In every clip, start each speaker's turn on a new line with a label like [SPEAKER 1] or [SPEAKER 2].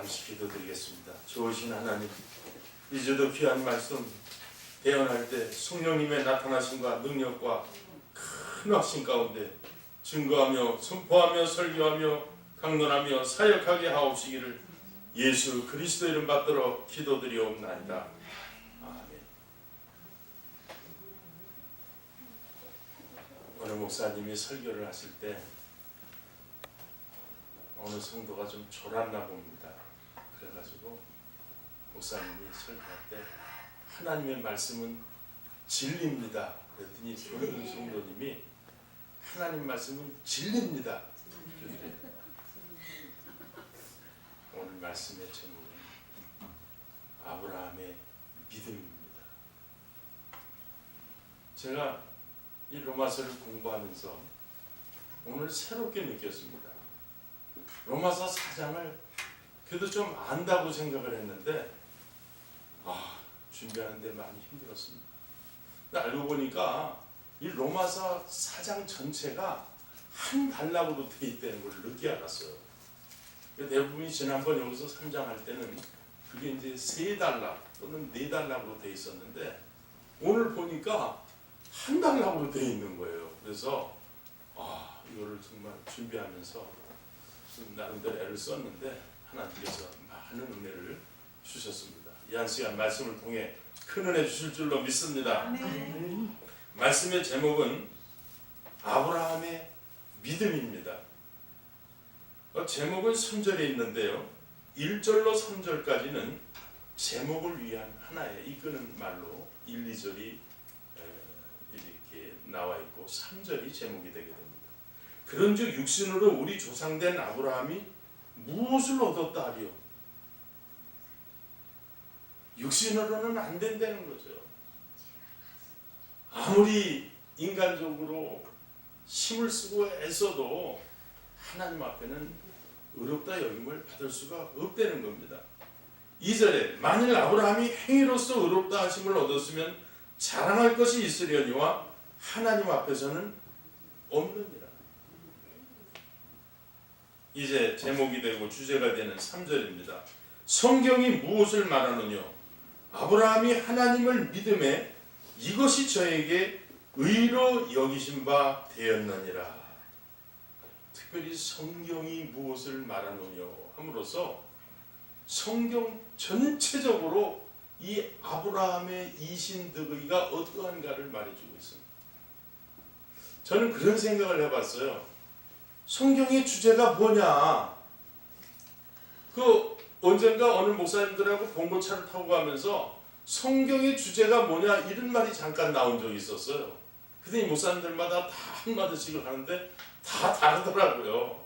[SPEAKER 1] 잠시 기도드리겠습니다. 좋으신 하나님, 이제도 귀한 말씀 대언할 때 성령님의 나타나심과 능력과 큰 확신 가운데 증거하며 선포하며 설교하며 강론하며 사역하게 하옵시기를 예수 그리스도 이름 받들어 기도드리옵나이다. 아멘. 오늘 목사님이 설교를 하실 때 어느 성도가 좀 졸았나 봅니다. 그래가지고 목사님이 설교할 때 하나님의 말씀은 진리입니다. 그랬더니 조용히 성도님이 하나님 말씀은 진리입니다. 그래. 오늘 말씀의 제목은 아브라함의 믿음입니다. 제가 이 로마서를 공부하면서 오늘 새롭게 느꼈습니다. 로마서 4장을 그래도 좀 안다고 생각을 했는데 준비하는데 많이 힘들었습니다. 근데 알고 보니까 이 로마서 4장 전체가 한 단락으로 돼 있다는 걸 늦게 알았어요. 대부분이 지난번 여기서 3장 할 때는 그게 이제 3단락 또는 4단락으로 돼 있었는데 오늘 보니까 한 단락으로 돼 있는 거예요. 그래서 이거를 정말 준비하면서 나름대로 애를 썼는데 하나님께서 많은 은혜를 주셨습니다. 이 한 시간 말씀을 통해 큰 은혜 주실 줄로 믿습니다. 말씀의 제목은 아브라함의 믿음입니다. 제목은 3절에 있는데요. 1절로 3절까지는 제목을 위한 하나의 이끄는 말로 1, 2절이 이렇게 나와 있고 3절이 제목이 되게 됩니다. 그런즉 육신으로 우리 조상된 아브라함이 무엇을 얻었다 하리요? 육신으로는 안 된다는 거죠. 아무리 인간적으로 힘을 쓰고 애써도 하나님 앞에는 의롭다 여김을 받을 수가 없다는 겁니다. 2절에 만일 아브라함이 행위로서 의롭다 하심을 얻었으면 자랑할 것이 있으려니와 하나님 앞에서는 없느니라. 이제 제목이 되고 주제가 되는 3절입니다. 성경이 무엇을 말하느냐? 아브라함이 하나님을 믿음에 이것이 저에게 의로 여기신 바 되었느니라. 특별히 성경이 무엇을 말하느냐 함으로써 성경 전체적으로 이 아브라함의 이신득의가 어떠한가를 말해주고 있습니다. 저는 그런 생각을 해봤어요. 성경의 주제가 뭐냐? 언젠가 어느 목사님들하고 봉고차를 타고 가면서 성경의 주제가 뭐냐 이런 말이 잠깐 나온 적이 있었어요. 그랬더니 목사님들마다 다 한마디씩을 하는데 다 다르더라고요.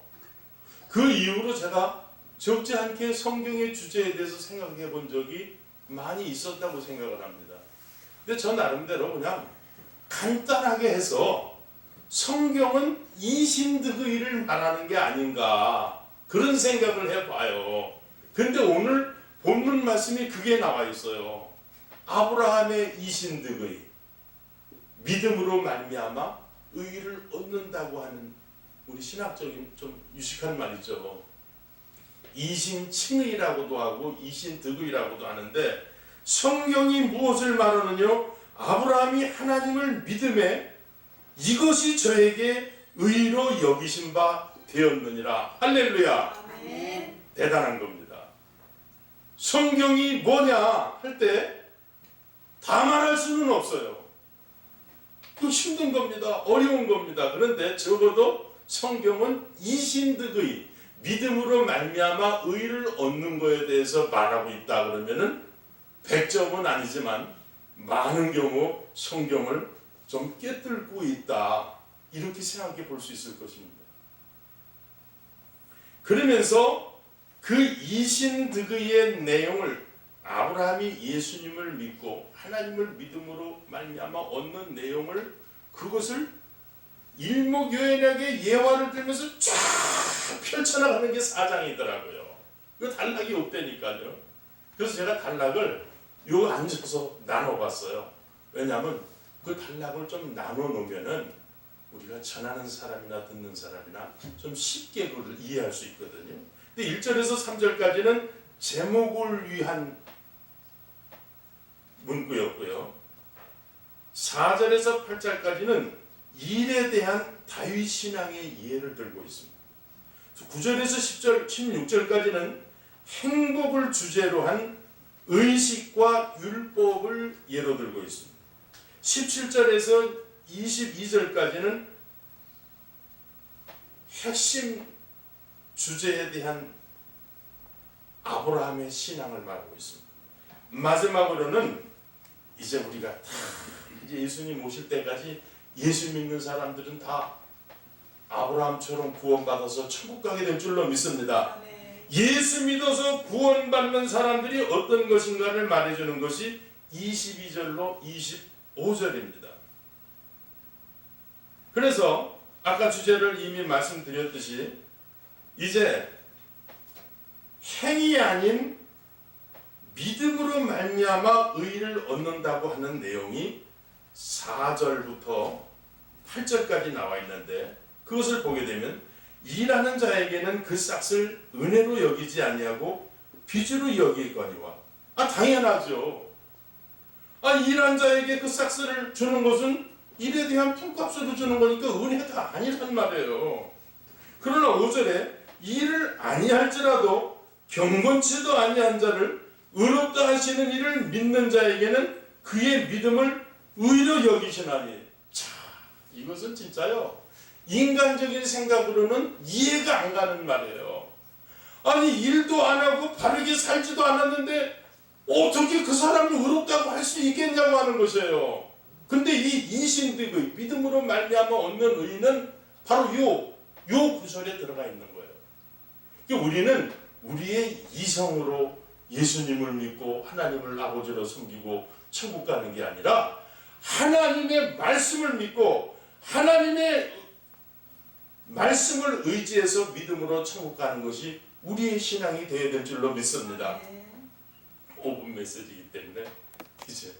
[SPEAKER 1] 그 이후로 제가 적지 않게 성경의 주제에 대해서 생각해 본 적이 많이 있었다고 생각을 합니다. 근데 저 나름대로 그냥 간단하게 해서 성경은 이신득의를 말하는 게 아닌가 그런 생각을 해봐요. 근데 오늘 본문 말씀이 그게 나와 있어요. 아브라함의 이신득의 믿음으로 말미암아 의를 얻는다고 하는 우리 신학적인 좀 유식한 말이죠. 이신칭의라고도 하고 이신득의라고도 하는데 성경이 무엇을 말하느냐? 아브라함이 하나님을 믿음에 이것이 저에게 의로 여기신 바 되었느니라. 할렐루야. 아멘. 대단한 겁니다. 성경이 뭐냐 할 때 다 말할 수는 없어요. 또 힘든 겁니다. 어려운 겁니다. 그런데 적어도 성경은 이신득의 믿음으로 말미암아 의를 얻는 것에 대해서 말하고 있다 그러면은 100점은 아니지만 많은 경우 성경을 좀 깨뚫고 있다 이렇게 생각해 볼 수 있을 것입니다. 그러면서 그 이신득의의 내용을 아브라함이 예수님을 믿고 하나님을 믿음으로 말미암아 얻는 내용을 그것을 일목요연하게 예화를 들면서 쫙 펼쳐나가는 게 4장이더라고요. 그 단락이 없다니까요. 그래서 제가 단락을 요 앉아서 나눠봤어요. 왜냐하면 그 단락을 좀 나눠 놓으면은 우리가 전하는 사람이나 듣는 사람이나 좀 쉽게 그걸 이해할 수 있거든요. 근데 1절에서 3절까지는 제목을 위한 문구였고요. 4절에서 8절까지는 일에 대한 다윗 신앙의 이해를 들고 있습니다. 9절에서 10절, 16절까지는 행복을 주제로 한 의식과 율법을 예로 들고 있습니다. 17절에서 22절까지는 핵심 주제에 대한 아브라함의 신앙을 말하고 있습니다. 마지막으로는 이제 우리가 다 이제 예수님 오실 때까지 예수 믿는 사람들은 다 아브라함처럼 구원받아서 천국 가게 될 줄로 믿습니다. 예수 믿어서 구원받는 사람들이 어떤 것인가를 말해주는 것이 22절로 25절입니다. 그래서 아까 주제를 이미 말씀드렸듯이 이제 행위 아닌 믿음으로 말미암아 의를 얻는다고 하는 내용이 4절부터 8절까지 나와 있는데, 그것을 보게 되면 일하는 자에게는 그 싹을 은혜로 여기지 아니하고 빚으로 여기거니와. 당연하죠. 일한 자에게 그 싹을 주는 것은 일에 대한 품값으로 주는 거니까 은혜가 아니란 말이에요. 그러나 5절에 일을 아니할지라도 경건치도 아니한 자를 의롭다 하시는 이를 믿는 자에게는 그의 믿음을 의로 여기시나니. 자, 이것은 진짜요, 인간적인 생각으로는 이해가 안 가는 말이에요. 일도 안 하고 바르게 살지도 않았는데 어떻게 그 사람을 의롭다고 할 수 있겠냐고 하는 것이에요. 근데 이 이신득의 믿음으로 말미암아 얻는 의는 바로 요 구절에 들어가 있는 거예요. 우리는 우리의 이성으로 예수님을 믿고 하나님을 아버지로 섬기고 천국 가는 게 아니라 하나님의 말씀을 믿고 하나님의 말씀을 의지해서 믿음으로 천국 가는 것이 우리의 신앙이 되어야 될 줄로 믿습니다. 5분 메시지이기 때문에 이제